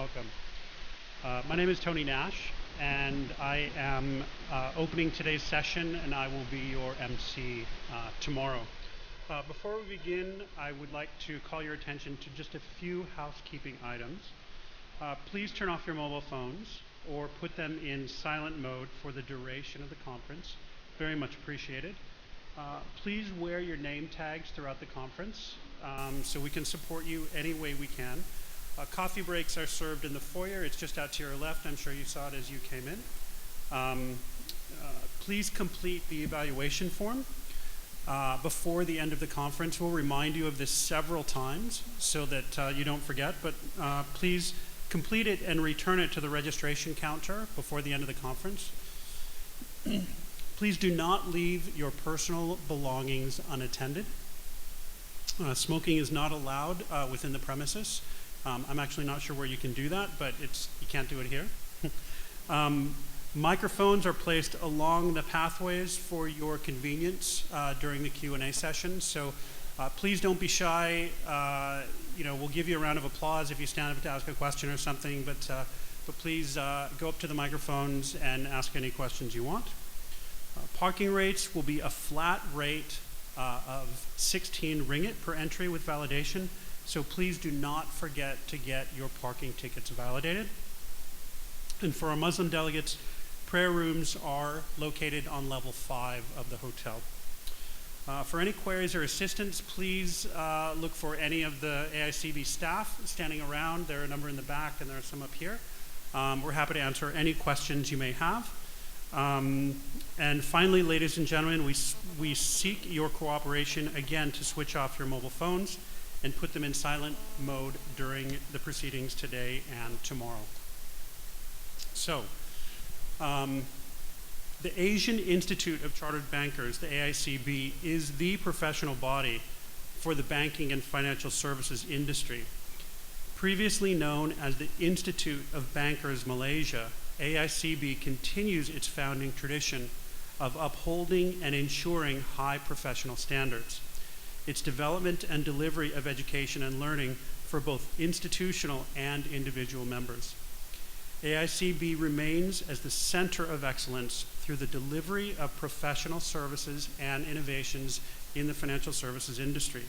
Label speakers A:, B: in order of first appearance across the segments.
A: welcome. My name is Tony Nash, and I am opening today's session, and I will be your MC tomorrow. Before we begin, I would like to call your attention to just a few housekeeping items. Please turn off your mobile phones or put them in silent mode for the duration of the conference. Very much appreciated. Please wear your name tags throughout the conference so we can support you any way we can. Coffee breaks are served in the foyer. It's just out to your left. I'm sure you saw it as you came in. Please complete the evaluation form before the end of the conference. We'll remind you of this several times so that you don't forget, but please complete it and return it to the registration counter before the end of the conference. Please do not leave your personal belongings unattended. Smoking is not allowed within the premises. I'm actually not sure where you can do that, but you can't do it here. Microphones are placed along the pathways for your convenience during the Q&A session, so please don't be shy. We'll give you a round of applause if you stand up to ask a question or something, but please go up to the microphones and ask any questions you want. Parking rates will be a flat rate of 16 ringgit per entry with validation. So please do not forget to get your parking tickets validated. And for our Muslim delegates, prayer rooms are located on level 5 of the hotel. For any queries or assistance, please look for any of the AICB staff standing around. There are a number in the back and there are some up here. We're happy to answer any questions you may have. And finally, ladies and gentlemen, we seek your cooperation again to switch off your mobile phones and put them in silent mode during the proceedings today and tomorrow. So, the Asian Institute of Chartered Bankers, the AICB, is the professional body for the banking and financial services industry. Previously known as the Institute of Bankers Malaysia, AICB continues its founding tradition of upholding and ensuring high professional standards. Its development and delivery of education and learning for both institutional and individual members. AICB remains as the center of excellence through the delivery of professional services and innovations in the financial services industry.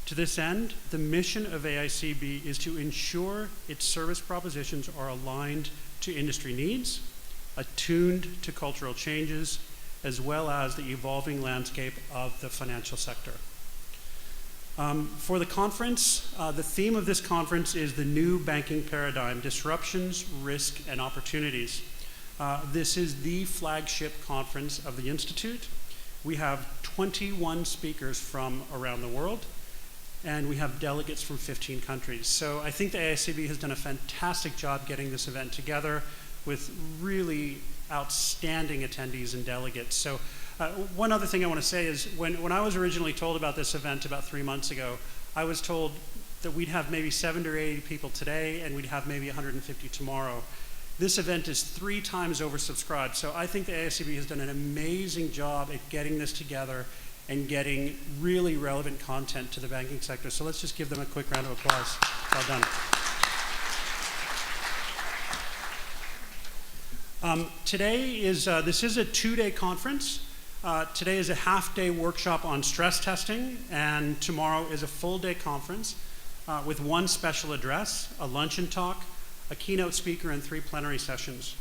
A: To this end, the mission of AICB is to ensure its service propositions are aligned to industry needs, attuned to cultural changes, as well as the evolving landscape of the financial sector. For the conference, the theme of this conference is the new banking paradigm, disruptions, risk, and opportunities. This is the flagship conference of the Institute. We have 21 speakers from around the world, and we have delegates from 15 countries. So I think the AICB has done a fantastic job getting this event together with really outstanding attendees and delegates. So one other thing I want to say is when I was originally told about this event about 3 months ago, I was told that we'd have maybe 70 or 80 people today and we'd have maybe 150 tomorrow. This event is 3 times oversubscribed, so I think the AICB has done an amazing job at getting this together and getting really relevant content to the banking sector. So let's just give them a quick round of applause. Well done. This is a 2-day conference. Today is a half-day workshop on stress testing, and tomorrow is a full-day conference with 1 special address, a luncheon talk, a keynote speaker, and 3 plenary sessions.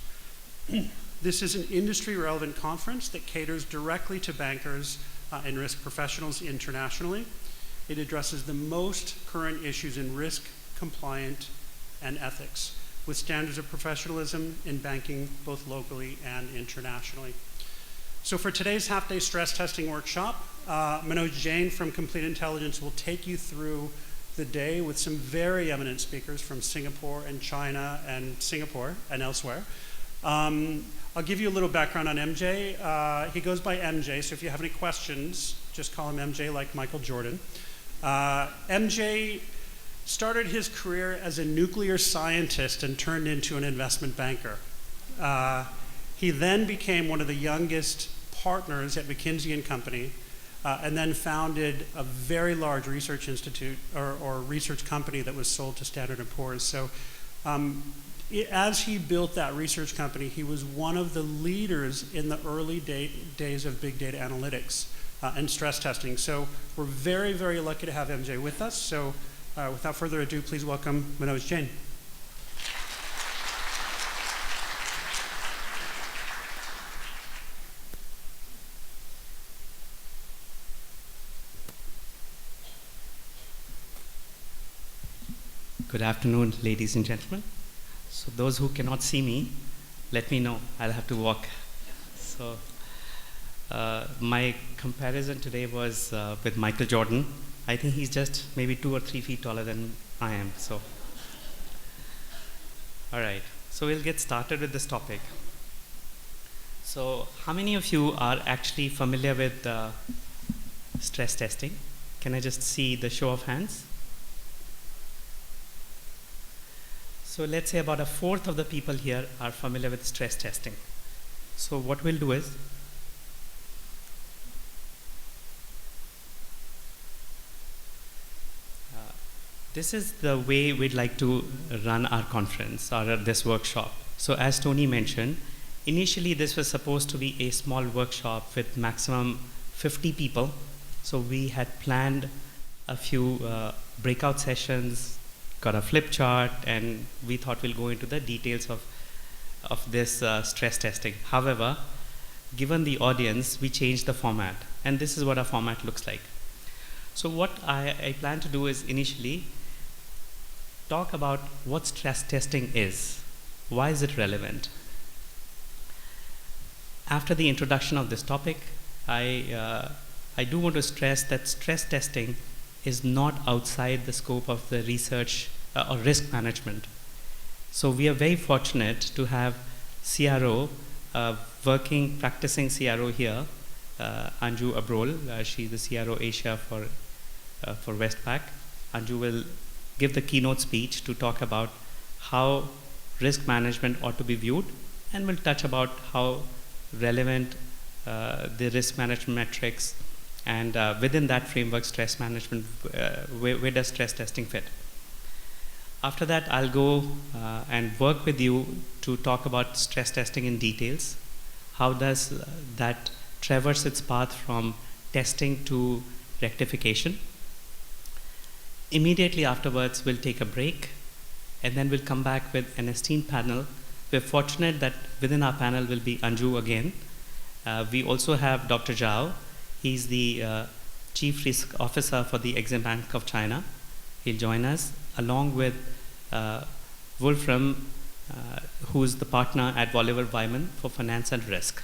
A: This is an industry-relevant conference that caters directly to bankers and risk professionals internationally. It addresses the most current issues in risk, compliance, and ethics, with standards of professionalism in banking both locally and internationally. So for today's half-day stress testing workshop, Manoj Jain from Complete Intelligence will take you through the day with some very eminent speakers from Singapore and China and Singapore and elsewhere. I'll give you a little background on MJ. He goes by MJ, so if you have any questions, just call him MJ like Michael Jordan. MJ started his career as a nuclear scientist and turned into an investment banker. He then became one of the youngest partners at McKinsey & Company, and then founded a very large research institute or research company that was sold to Standard & Poor's. So Um, as he built that research company, he was one of the leaders in the early days of big data analytics and stress testing. So we're very, very lucky to have MJ with us. So without further ado, please welcome Manoj Jain.
B: Good afternoon, ladies and gentlemen. So those who cannot see me, let me know. I'll have to walk. So my comparison today was with Michael Jordan. I think he's just maybe 2 or 3 feet taller than I am. So, all right. So we'll get started with this topic. So how many of you are actually familiar with stress testing? Can I just see the show of hands? So let's say about 1/4 of the people here are familiar with stress testing. So what we'll do is, this is the way we'd like to run our conference or this workshop. So as Tony mentioned, initially this was supposed to be a small workshop with maximum 50 people. So we had planned a few breakout sessions, got a flip chart, and we thought we'll go into the details of this stress testing. However, given the audience, we changed the format, and this is what our format looks like. So what I plan to do is initially talk about what stress testing is. Why is it relevant? After the introduction of this topic, I do want to stress that stress testing is not outside the scope of the research or risk management. So we are very fortunate to have CRO, practicing CRO here, Anju Abrol. She's the CRO Asia for Westpac. Anju will give the keynote speech to talk about how risk management ought to be viewed, and we'll touch about how relevant the risk management metrics, and within that framework, stress management, where does stress testing fit? After that, I'll go and work with you to talk about stress testing in details. How does that traverse its path from testing to rectification? Immediately afterwards, we'll take a break, and then we'll come back with an esteemed panel. We're fortunate that within our panel will be Anju again. We also have Dr. Zhao. He's the Chief Risk Officer for the Exim Bank of China. He'll join us, along with Wolfram, who's the partner at Oliver Wyman for Finance and Risk.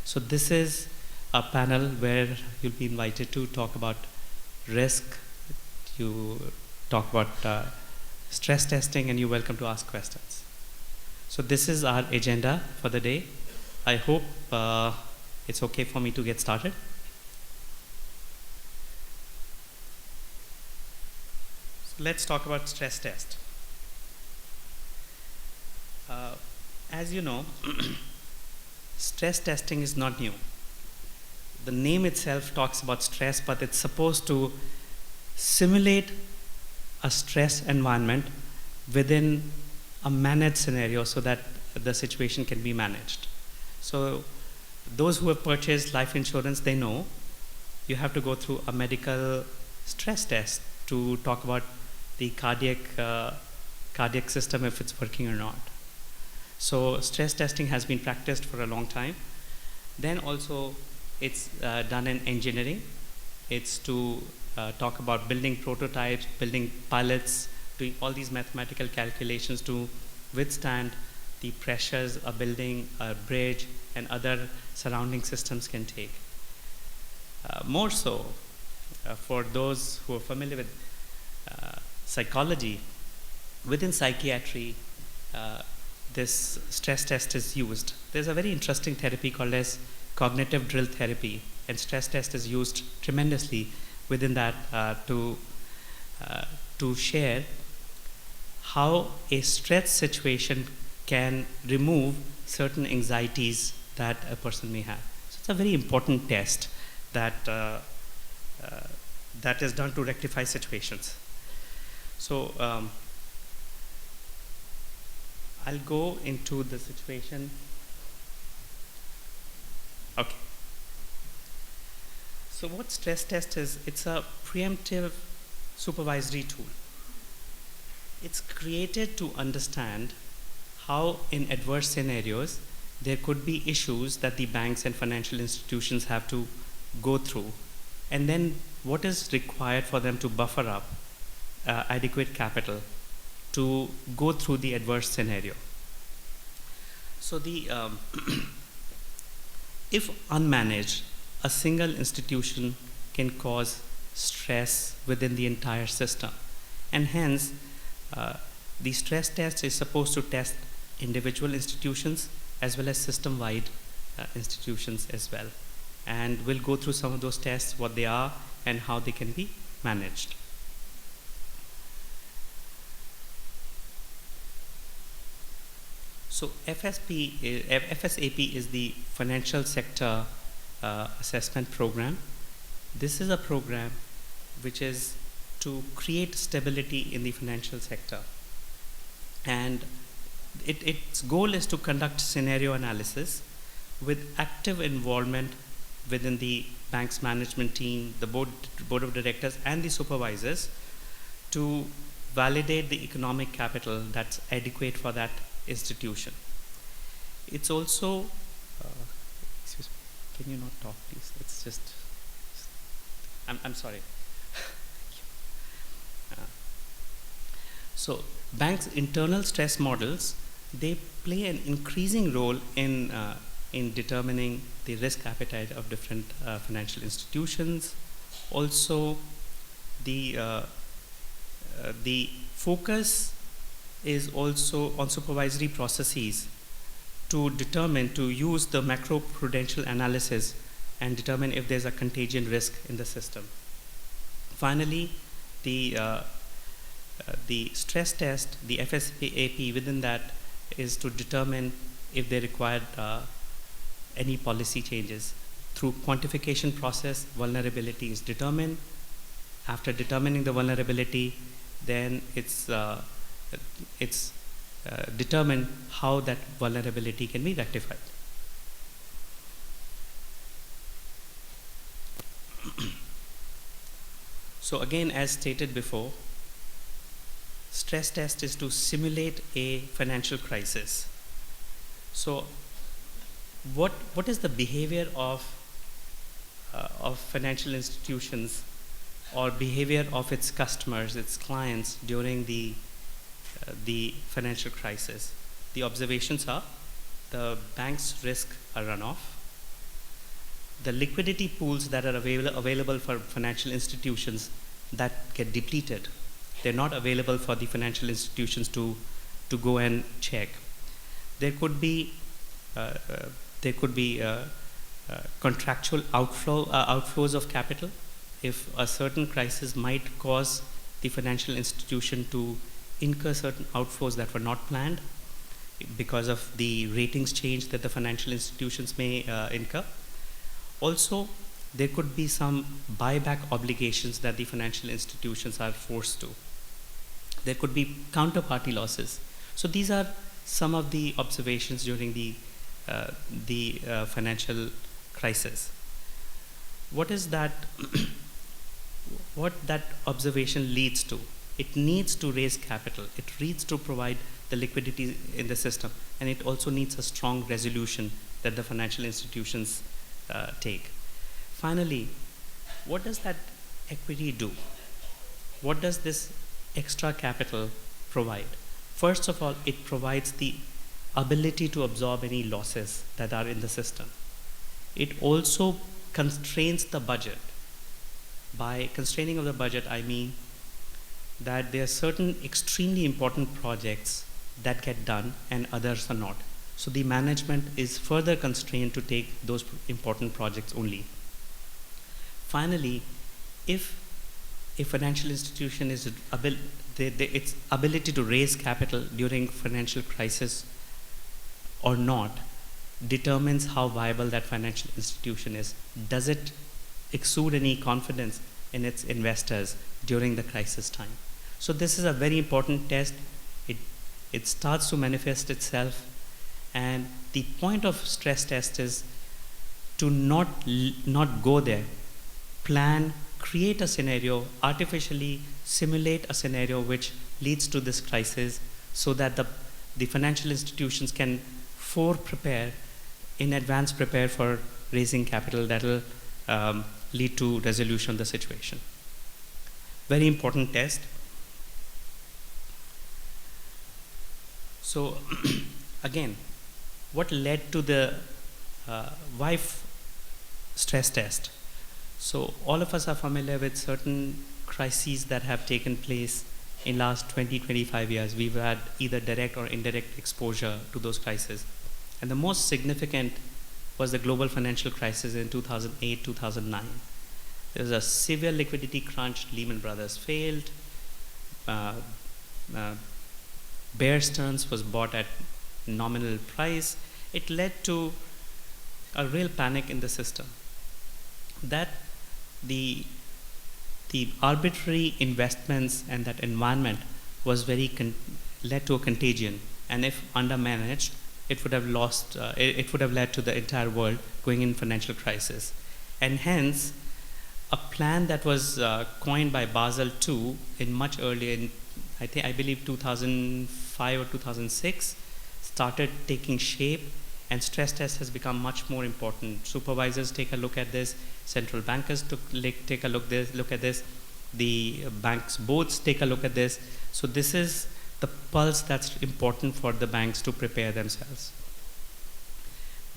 B: So this is a panel where you'll be invited to talk about risk, you talk about stress testing, and you're welcome to ask questions. So this is our agenda for the day. I hope it's okay for me to get started. So let's talk about stress test. As you know, stress testing is not new. The name itself talks about stress, but it's supposed to simulate a stress environment within a managed scenario so that the situation can be managed. So those who have purchased life insurance, they know you have to go through a medical stress test to talk about the cardiac system, if it's working or not. So stress testing has been practiced for a long time. Then also it's done in engineering. It's to talk about building prototypes, building pilots, doing all these mathematical calculations to withstand the pressures a building, a bridge, and other surrounding systems can take. More so, for those who are familiar with psychology, within psychiatry, this stress test is used. There's a very interesting therapy called as cognitive drill therapy, and stress test is used tremendously within that to share how a stress situation can remove certain anxieties that a person may have. So it's a very important test that that is done to rectify situations. So I'll go into the situation. Okay. So what stress test is, it's a preemptive supervisory tool. It's created to understand how in adverse scenarios there could be issues that the banks and financial institutions have to go through, and then what is required for them to buffer up adequate capital to go through the adverse scenario. So if unmanaged, a single institution can cause stress within the entire system, and hence the stress test is supposed to test individual institutions as well as system-wide institutions as well. And we'll go through some of those tests, what they are and how they can be managed. So FSAP is the Financial Sector Assessment Program. This is a program which is to create stability in the financial sector. And its goal is to conduct scenario analysis with active involvement within the bank's management team, the board of directors, and the supervisors to validate the economic capital that's adequate for that institution. It's also, excuse me, can you not talk, please? It's just I'm sorry. So banks' internal stress models, they play an increasing role in determining the risk appetite of different financial institutions. Also, the focus is also on supervisory processes to use the macro-prudential analysis and determine if there's a contagion risk in the system. Finally, the stress test, the FSAP within that is to determine if they required any policy changes. Through quantification process, vulnerability is determined. After determining the vulnerability, then it's determined how that vulnerability can be rectified. So again, as stated before, stress test is to simulate a financial crisis. So what is the behavior of financial institutions or behavior of its customers, its clients during the financial crisis? The observations are: the bank's risk are run off, the liquidity pools that are available for financial institutions that get depleted. They're not available for the financial institutions to go and check. There could be contractual outflows of capital. If a certain crisis might cause the financial institution to incur certain outflows that were not planned because of the ratings change that the financial institutions may incur. Also, there could be some buyback obligations that the financial institutions are forced to. There could be counterparty losses. So these are some of the observations during the financial crisis. What is that? What that observation leads to? It needs to raise capital. It needs to provide the liquidity in the system, and it also needs a strong resolution that the financial institutions take. Finally, what does that equity do? What does this extra capital provide? First of all, it provides the ability to absorb any losses that are in the system. It also constrains the budget. By constraining of the budget, I mean that there are certain extremely important projects that get done and others are not. So the management is further constrained to take those important projects only. Finally, if a financial institution is its ability to raise capital during financial crisis or not determines how viable that financial institution is. Does it exude any confidence in its investors during the crisis time? So this is a very important test. it starts to manifest itself. And the point of stress test is to not go there. Plan, create a scenario, artificially simulate a scenario which leads to this crisis, so that the financial institutions can prepare in advance, prepare for raising capital that will lead to resolution of the situation. Very important test. So again, what led to the why stress test? So all of us are familiar with certain crises that have taken place in last 20-25 years. We've had either direct or indirect exposure to those crises. And the most significant was the global financial crisis in 2008-2009. There was a severe liquidity crunch. Lehman Brothers failed. Bear Stearns was bought at nominal price. It led to a real panic in the system. That the arbitrary investments and that environment was led to a contagion. And if undermanaged, it would have led to the entire world going in financial crisis. And hence, a plan that was coined by Basel II in much earlier, I believe 2005 or 2006, started taking shape, and stress test has become much more important. Supervisors take a look at this, central bankers take a look at this, the banks boards take a look at this. So this is the pulse that's important for the banks to prepare themselves.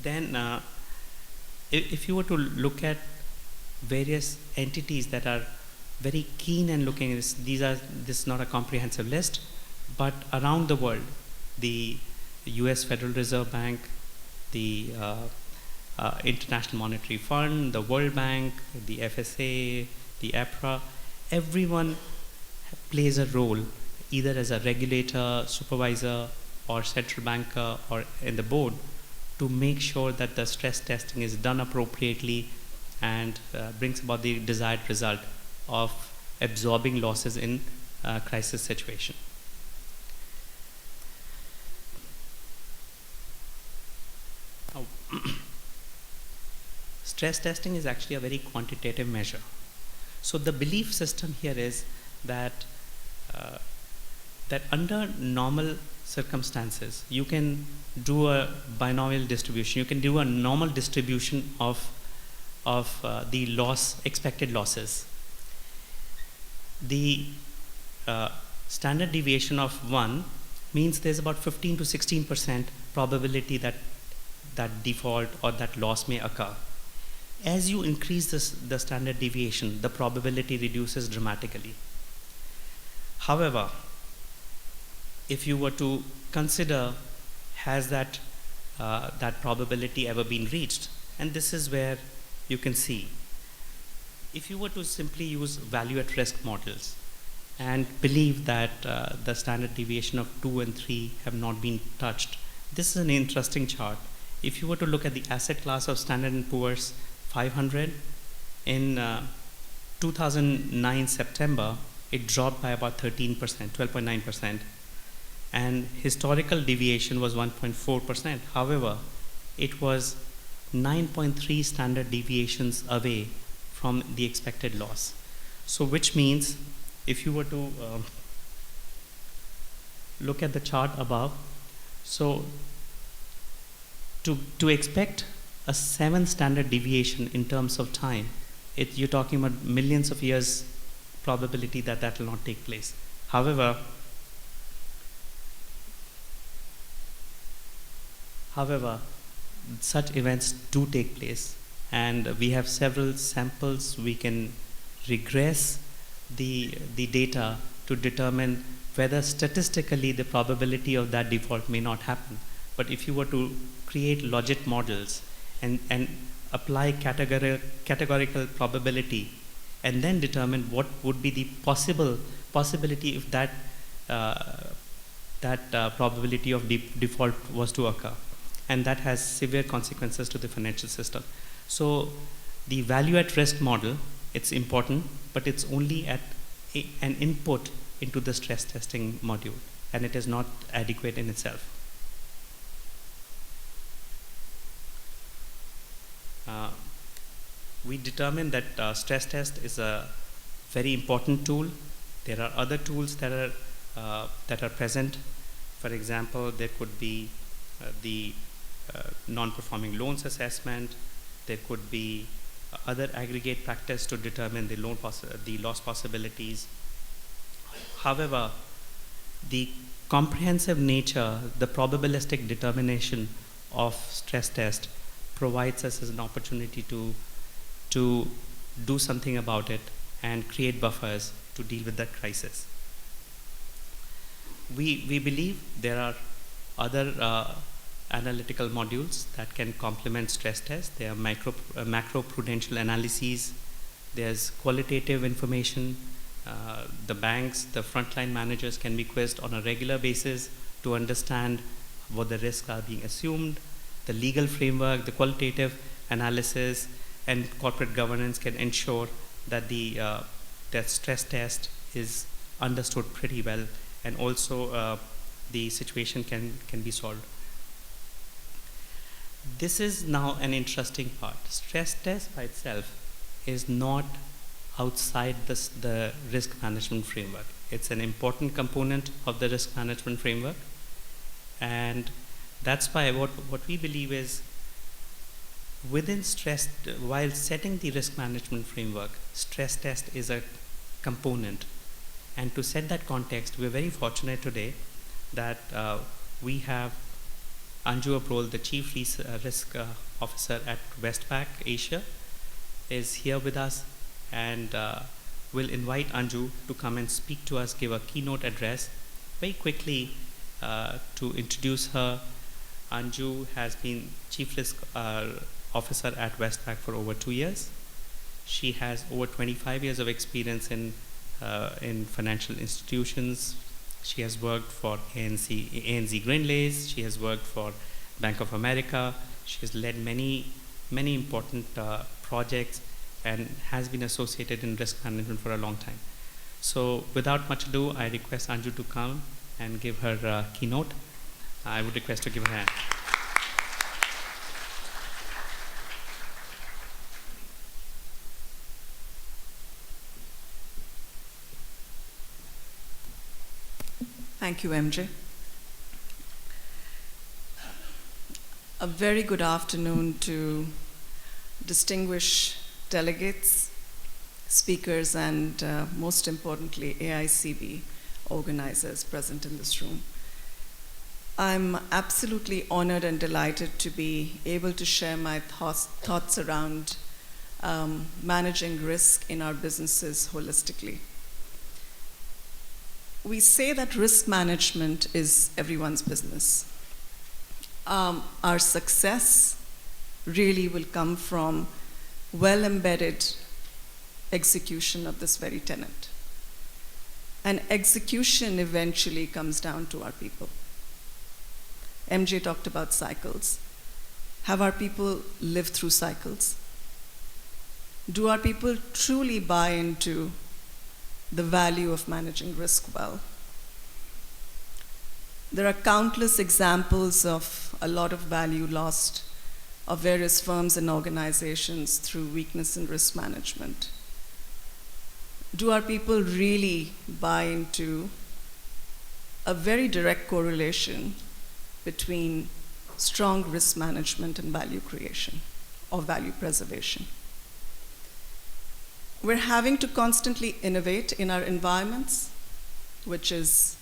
B: Then if you were to look at various entities that are very keen and looking at this, this is not a comprehensive list, but around the world, the US Federal Reserve Bank, the International Monetary Fund, the World Bank, the FSA, the APRA, everyone plays a role, either as a regulator, supervisor, or central banker, or in the board, to make sure that the stress testing is done appropriately and brings about the desired result of absorbing losses in a crisis situation. Stress testing is actually a very quantitative measure. So the belief system here is that that under normal circumstances, you can do a binomial distribution. You can do a normal distribution of the expected losses. The standard deviation of 1 means there's about 15 to 16% probability that default or that loss may occur. As you increase the standard deviation, the probability reduces dramatically. However, if you were to consider, has that probability ever been reached? And this is where you can see. If you were to simply use value at risk models and believe that the standard deviation of 2 and 3 have not been touched, this is an interesting chart. If you were to look at the asset class of Standard & Poor's 500, in 2009 September, it dropped by about 13%, 12.9%. And historical deviation was 1.4%. However, it was 9.3 standard deviations away from the expected loss. So which means, if you were to look at the chart above, so to expect a 7 standard deviation in terms of time, you're talking about millions of years probability that will not take place. However, such events do take place, and we have several samples. We can regress the data to determine whether statistically the probability of that default may not happen. But if you were to create logit models and apply categorical probability, and then determine what would be the possibility if that probability of default was to occur, and that has severe consequences to the financial system. So the value at risk model, it's important, but it's only an input into the stress testing module. and it is not adequate in itself. We determined that stress test is a very important tool. There are other tools that are present. For example, there could be the non-performing loans assessment. There could be other aggregate factors to determine the loss possibilities. However, the comprehensive nature, the probabilistic determination of stress test provides us as an opportunity to do something about it and create buffers to deal with that crisis. We believe there are other analytical modules that can complement stress tests. There are macro-prudential analyses. There's qualitative information. The banks, the frontline managers can be quizzed on a regular basis to understand what the risks are being assumed. The legal framework, the qualitative analysis, and corporate governance can ensure that that stress test is understood pretty well, and also the situation can be solved. This is now an interesting part. Stress test by itself is not outside the risk management framework. It's an important component of the risk management framework, and that's why what we believe is within stress, while setting the risk management framework, stress test is a component. And to set that context, we're very fortunate today that we have Anju Aprol, the Chief Risk Officer at Westpac Asia, is here with us, and we'll invite Anju to come and speak to us, give a keynote address. Very quickly, to introduce her, Anju has been Chief Risk Officer at Westpac for over 2 years. She has over 25 years of experience in financial institutions. She has worked for ANZ Greenlays. She has worked for Bank of America. She has led many important projects and has been associated in risk management for a long time. So without much ado, I request Anju to come and give her keynote. I would request to give her a hand.
C: Thank you, MJ. A very good afternoon to distinguished delegates, speakers, and most importantly, AICB organizers present in this room. I'm absolutely honored and delighted to be able to share my thoughts around managing risk in our businesses holistically. We say that risk management is everyone's business. Our success really will come from well-embedded execution of this very tenet. And execution eventually comes down to our people. MJ talked about cycles. Have our people lived through cycles? Do our people truly buy into the value of managing risk well? There are countless examples of a lot of value lost of various firms and organizations through weakness in risk management. Do our people really buy into a very direct correlation between strong risk management and value creation or value preservation? We're having to constantly innovate in our environments, which is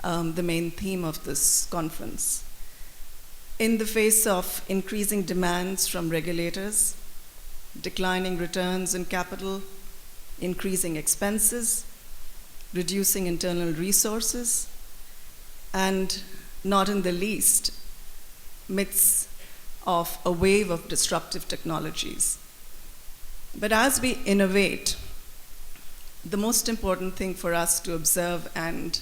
C: the main theme of this conference. In the face of increasing demands from regulators, declining returns in capital, increasing expenses, reducing internal resources, and not in the least, midst of a wave of disruptive technologies. But as we innovate, the most important thing for us to observe and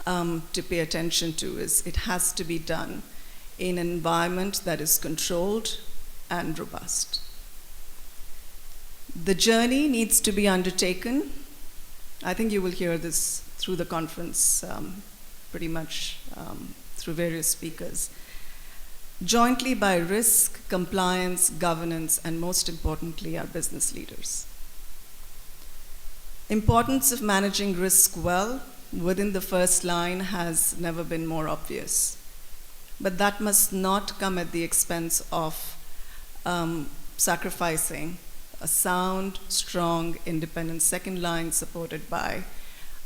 C: to pay attention to is it has to be done in an environment that is controlled and robust. The journey needs to be undertaken. I think you will hear this through the conference pretty much through various speakers. Jointly by risk, compliance, governance, and most importantly, our business leaders. Importance of managing risk well within the first line has never been more obvious. But that must not come at the expense of sacrificing a sound, strong, independent second line supported by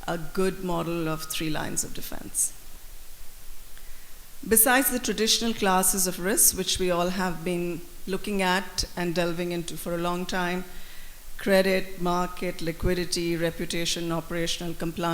C: a good model of 3 lines of defense. Besides the traditional classes of risk, which we all have been looking at and delving into for a long time, credit, market, liquidity, reputation, operational compliance,